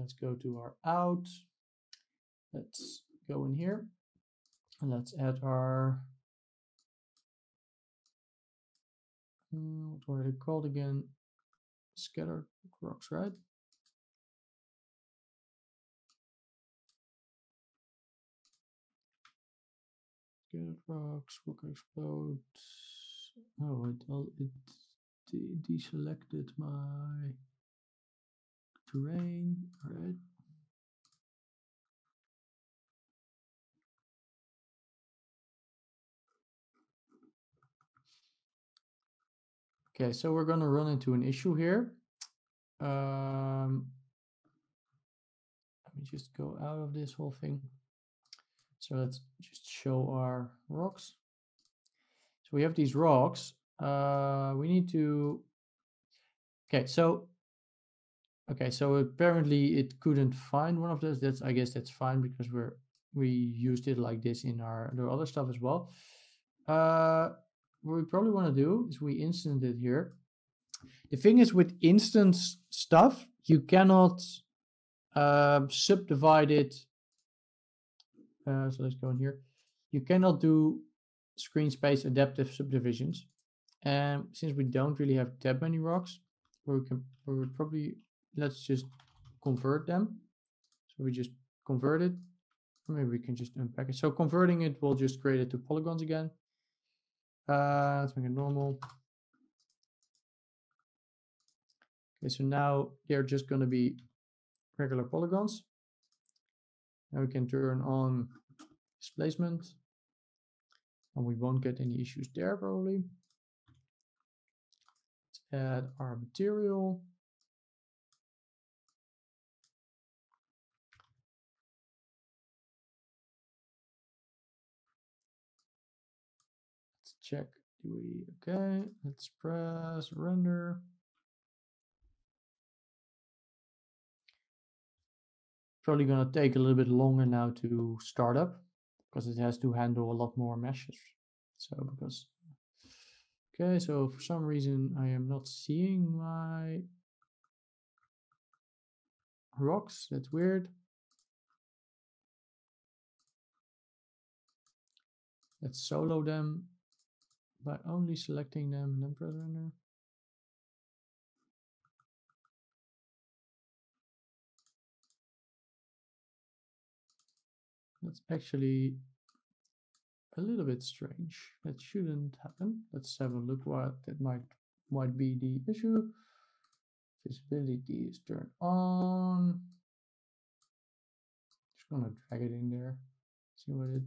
let's go to our out. Let's go in here and let's add our, what were they called again? Scattered rocks, right? Scattered rocks, rock explode. Oh, it deselected my terrain. All right. Okay, so we're going to run into an issue here. Let me just go out of this whole thing. So let's just show our rocks. So we have these rocks. We need to. Okay, so apparently it couldn't find one of those. I guess that's fine because we used it like this in the other stuff as well. What we probably want to do is we instant it here. The thing is with instance stuff, you cannot subdivide it. So let's go in here. You cannot do screen space adaptive subdivisions. And since we don't really have that many rocks, let's just convert them. So we just convert it. Or maybe we can just unpack it. So converting it will just create it to polygons again. Let's make it normal. Okay, so now they're just going to be regular polygons. Now we can turn on displacement. And we won't get any issues there probably. Let's add our material. Let's check. Okay, let's press render. Probably going to take a little bit longer now to start up because it has to handle a lot more meshes. Okay, so for some reason I am not seeing my rocks. That's weird. Let's solo them by only selecting them and then press render. That's actually a little bit strange. That shouldn't happen. Let's have a look what that might be the issue. Visibility is turned on. Just gonna drag it in there. See what it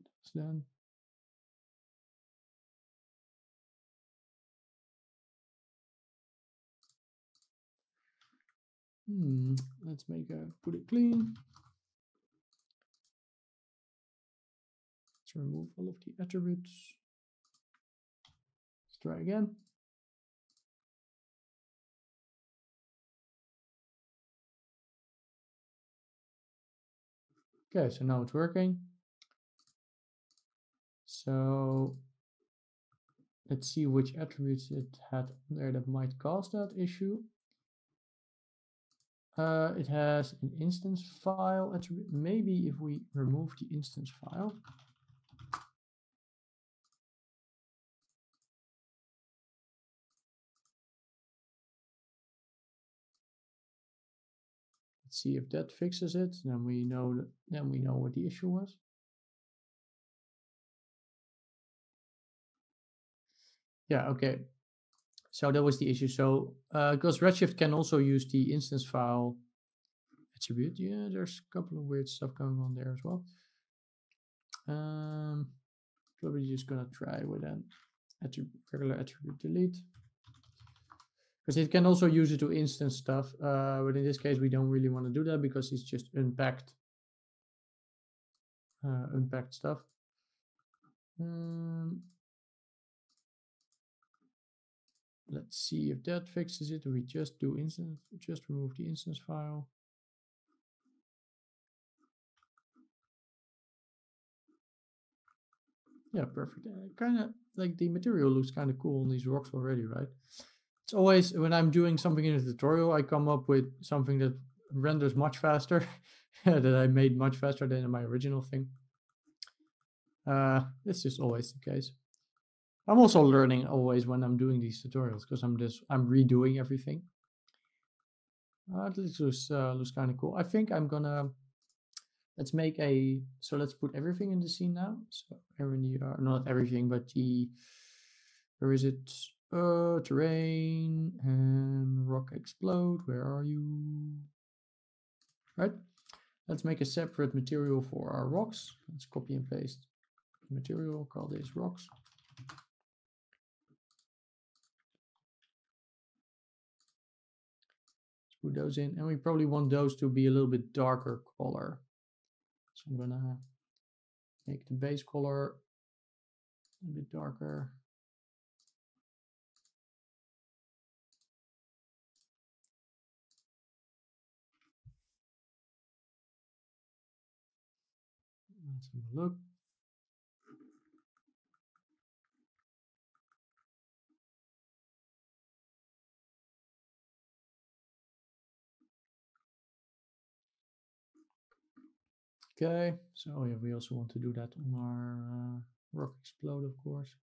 does then. Let's put it clean. Let's remove all of the attributes. Let's try again. Okay, so now it's working. So let's see which attributes it had there that might cause that issue. It has an instance file attribute. Maybe if we remove the instance file. Let's see if that fixes it. Then we know what the issue was. Yeah, okay. So that was the issue. So because Redshift can also use the instance file attribute. Yeah, there's a couple of weird stuff going on there as well. Probably just gonna try with an regular attribute delete. Because it can also use it to instance stuff, but in this case we don't really want to do that because it's just unpacked stuff. Let's see if that fixes it. We just do instance, just remove the instance file. Yeah, perfect. Kind of like the material looks kind of cool on these rocks already, right? It's always when I'm doing something in a tutorial, I come up with something that renders much faster, that I made much faster than my original thing. It's just always the case. I'm also learning always when I'm doing these tutorials because I'm redoing everything. This looks kind of cool. I think I'm gonna let's make a let's put everything in the scene now. So not everything, but the where is it? Terrain and rock explode. Where are you? Right. Let's make a separate material for our rocks. Let's copy and paste the material. Call this rocks. Put those in, and we probably want those to be a little bit darker color. So I'm gonna make the base color a bit darker. Let's have a look. Okay, so yeah, we also want to do that on our rock explode, of course.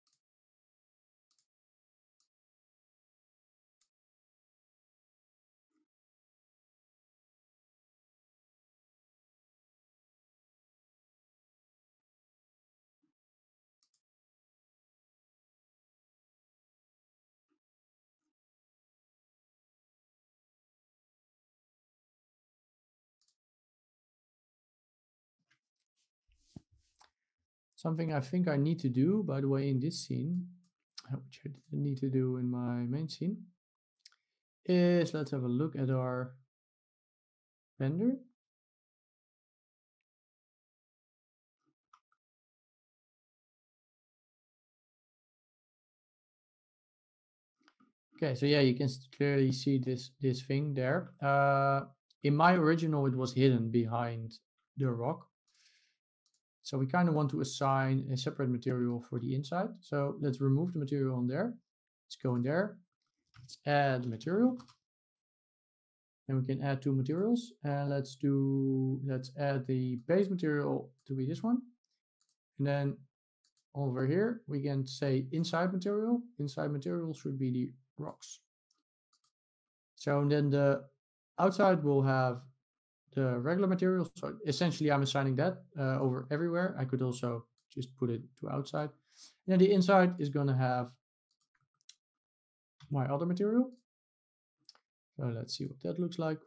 Something I think I need to do, by the way, in this scene, which I didn't need to do in my main scene, is let's have a look at our render. Okay, so yeah, you can clearly see this thing there. In my original, it was hidden behind the rock. So we kind of want to assign a separate material for the inside. So let's remove the material on there. Let's go in there. Let's add material. And we can add two materials. And let's add the base material to be this one. And then over here, we can say inside material. Inside material should be the rocks. So then the outside will have the regular material. So essentially I'm assigning that over everywhere. I could also just put it to outside. And then the inside is going to have my other material. So let's see what that looks like.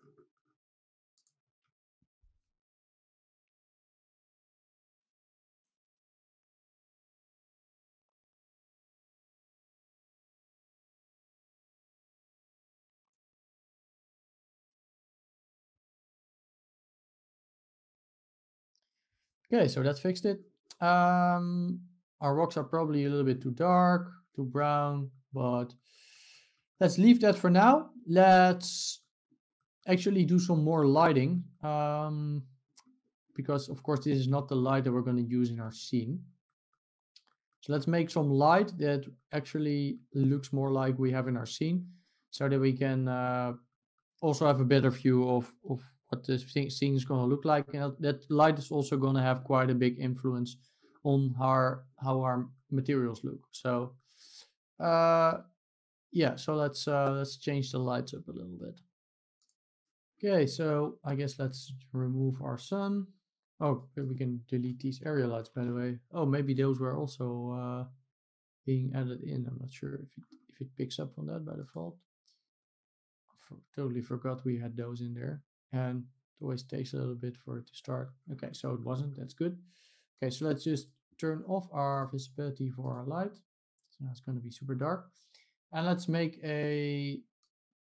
Okay, so that fixed it. Our rocks are probably a little bit too dark, too brown, but let's leave that for now. Let's actually do some more lighting, because of course this is not the light that we're going to use in our scene. So let's make some light that actually looks more like we have in our scene, so that we can also have a better view of what the scene is going to look like. And that light is also going to have quite a big influence on how our materials look. So yeah, so let's change the lights up a little bit. Okay, so I guess let's remove our sun. Oh, we can delete these area lights, by the way. Oh, maybe those were also being added in. I'm not sure if it picks up on that by default. Totally forgot we had those in there, and it always takes a little bit for it to start. Okay, so it wasn't. That's good. Okay, so let's just turn off our visibility for our light. So now it's going to be super dark. And let's make a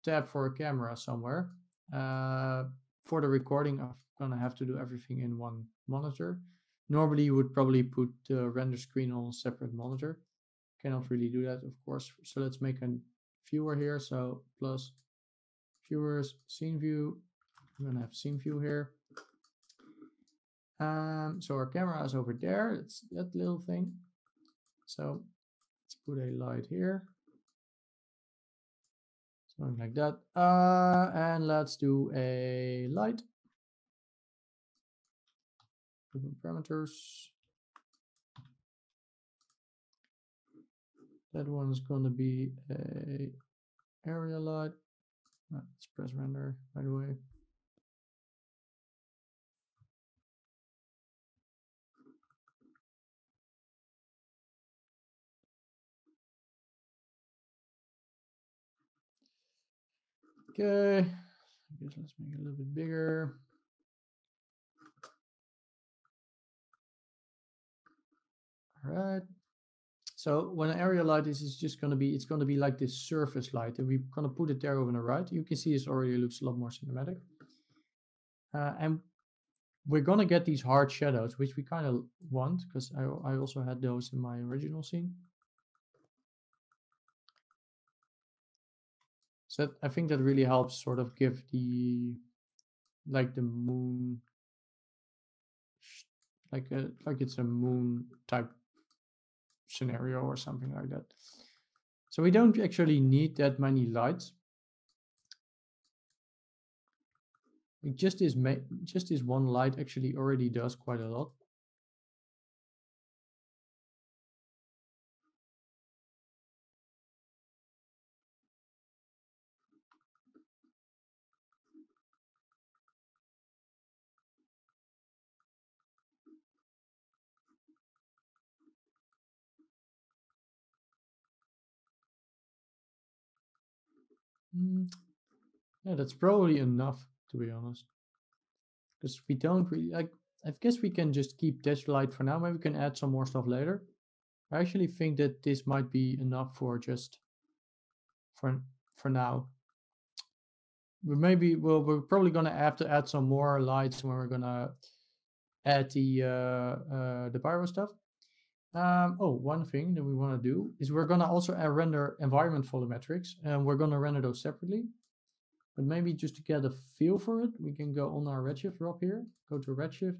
tab for a camera somewhere. For the recording, I'm going to have to do everything in one monitor. Normally, you would probably put the render screen on a separate monitor. Cannot really do that, of course. So let's make a viewer here. So plus viewers, scene view. I'm going to have scene view here. So our camera is over there. It's that little thing. So let's put a light here. something like that. And let's do a light. Open parameters. That one's gonna be a area light. Let's press render by the way. Okay, I guess let's make it a little bit bigger. All right. So when an area light is just going to be, it's going to be like this surface light, and we're going to put it there over on the right. You can see this already looks a lot more cinematic. And we're going to get these hard shadows, which we kind of want, because I also had those in my original scene. So I think that really helps sort of give the, like the moon, like it's a moon type scenario or something like that. So we don't actually need that many lights. Just this one light actually already does quite a lot. Yeah, that's probably enough, to be honest. Because we don't really, like, I guess we can just keep this light for now. Maybe we can add some more stuff later. I actually think that this might be enough for just for now. But maybe, well, we're probably gonna have to add some more lights when we're gonna add the pyro stuff. Oh, one thing that we want to do is we're gonna also render environment volumetrics, and we're gonna render those separately. But maybe just to get a feel for it, we can go on our Redshift drop here, go to Redshift,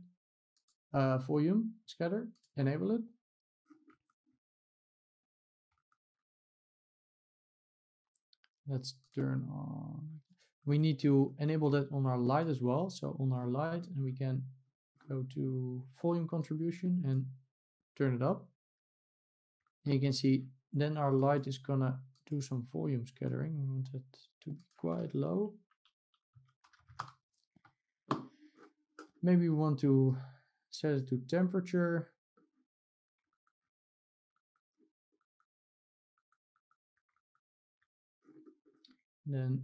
volume, scatter, enable it. Let's turn on. We need to enable that on our light as well. So on our light, and we can go to volume contribution and turn it up. And you can see then our light is gonna do some volume scattering. We want it to be quite low. Maybe we want to set it to temperature. Then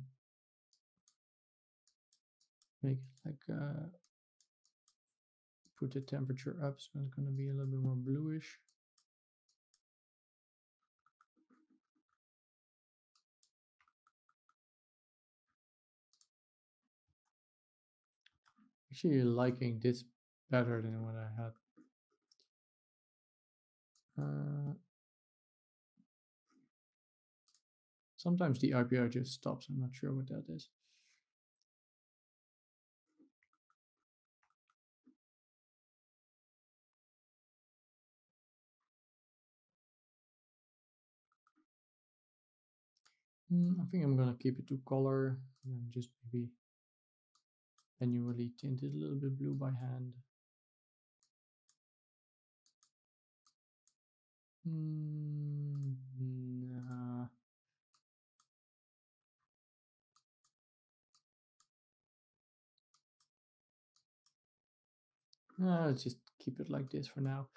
make it like put the temperature up, so it's going to be a little bit more bluish. Actually liking this better than what I had. Sometimes the IPR just stops. I'm not sure what that is. I think I'm gonna keep it to color and just maybe manually tint it a little bit blue by hand. Nah. Let's just keep it like this for now.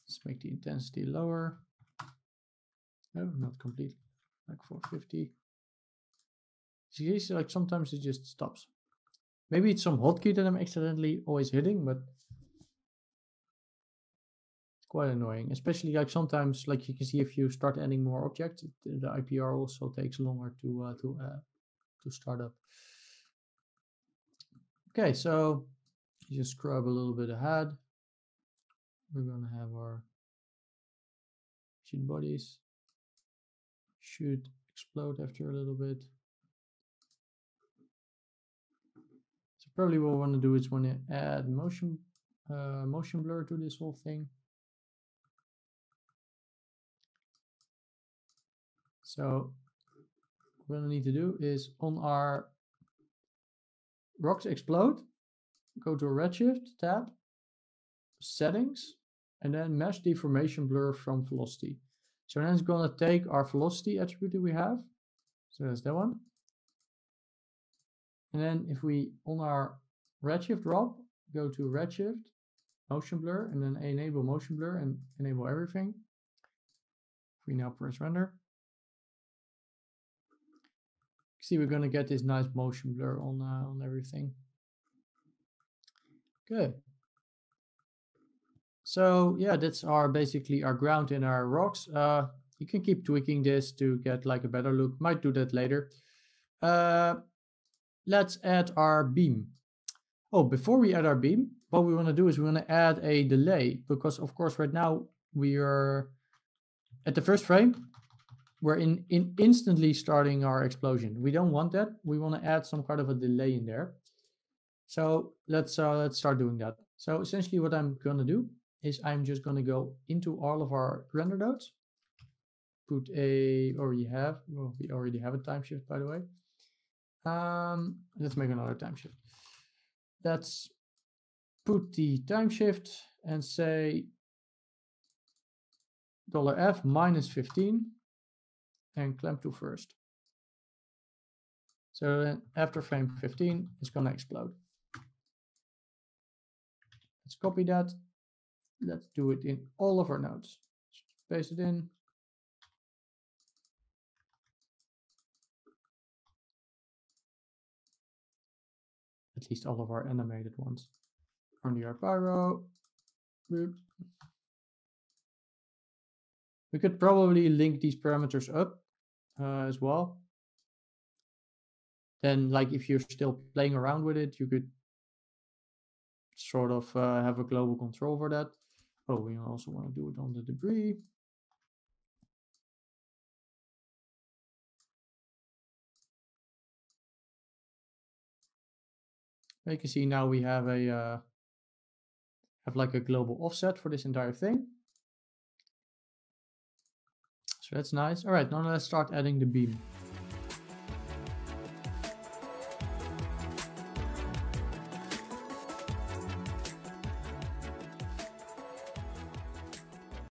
Let's make the intensity lower. No, not completely. Like 450. See, like sometimes it just stops. Maybe it's some hotkey that I'm accidentally always hitting, but it's quite annoying. Especially like sometimes, like you can see, if you start adding more objects, the IPR also takes longer to start up. Okay, so you just scrub a little bit ahead. We're gonna have our sheet bodies should explode after a little bit. So probably what we want to do is want to add motion blur to this whole thing. So what we're going to need to do is on our rocks explode, go to Redshift tab, settings, and then mesh deformation blur from velocity. So then it's going to take our velocity attribute that we have. So that's that one. And then if we, on our Redshift ROP, go to Redshift, motion blur, and then enable motion blur and enable everything. If we now press render, see we're going to get this nice motion blur on everything. Good. So yeah, that's basically our ground and our rocks. You can keep tweaking this to get like a better look. Might do that later. Let's add our beam. Oh, before we add our beam, what we want to do is we want to add a delay, because of course right now we are at the first frame. We're instantly starting our explosion. We don't want that. We want to add some kind of a delay in there. So let's start doing that. So essentially what I'm going to do is I'm just going to go into all of our render nodes. Put we already have a time shift, by the way. Let's make another time shift. Let's put the time shift and say $F -15 and clamp to first. So then after frame 15, it's going to explode. Let's copy that. Let's do it in all of our nodes. Paste it in. At least all of our animated ones. On the pyro. We could probably link these parameters up as well. Then, like, if you're still playing around with it, you could sort of have a global control for that. Oh, we also want to do it on the debris. You can see now we have like a global offset for this entire thing. So that's nice. All right, now let's start adding the beam.